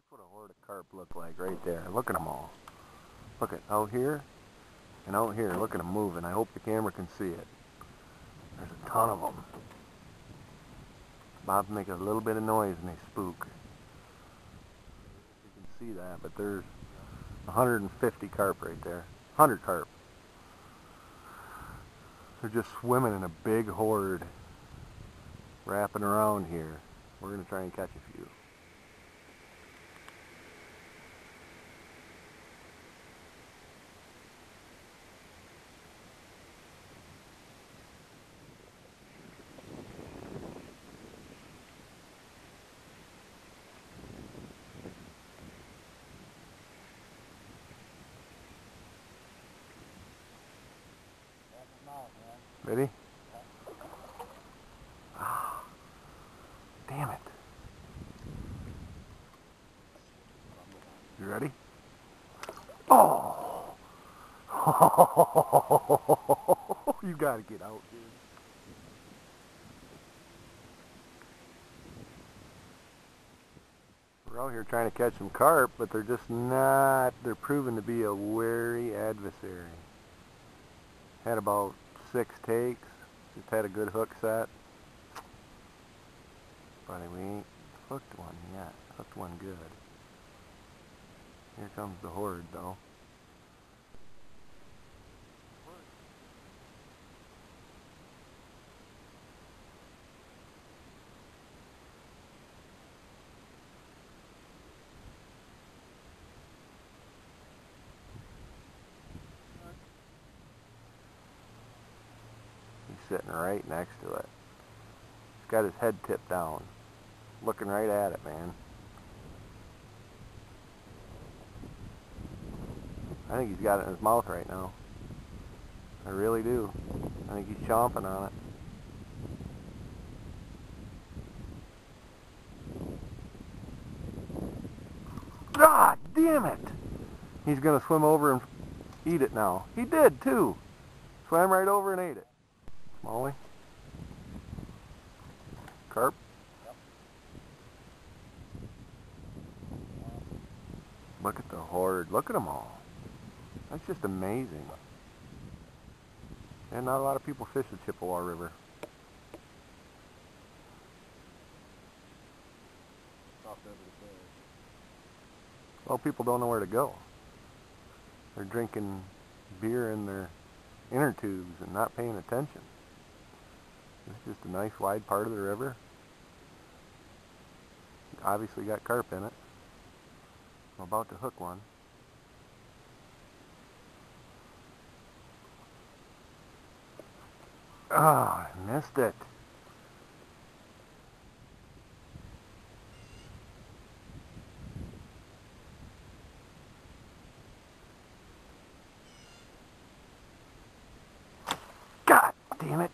That's what a horde of carp look like right there. Look at them all. Look at out here and out here. Look at them moving. I hope the camera can see it. There's a ton of them. Bobs make a little bit of noise and they spook. You can see that, but there's 150 carp right there. 100 carp. They're just swimming in a big horde, wrapping around here. We're going to try and catch a few. Ready? Ah, damn it. You ready? Oh! You gotta get out, dude. We're out here trying to catch some carp, but they're just not, they're proving to be a wary adversary. Had about 6 takes, just had a good hook set, but we ain't hooked one yet. Hooked one good. Here comes the horde though. Sitting right next to it. He's got his head tipped down, looking right at it, man. I think he's got it in his mouth right now. I really do. I think he's chomping on it. God damn it! He's gonna swim over and eat it now. He did too. Swam right over and ate it. Molly? Carp? Yep. Look at the horde. Look at them all. That's just amazing. And not a lot of people fish the Chippewa River. Well, people don't know where to go. They're drinking beer in their inner tubes and not paying attention. It's just a nice wide part of the river. Obviously got carp in it. I'm about to hook one. Ah, I missed it. God damn it.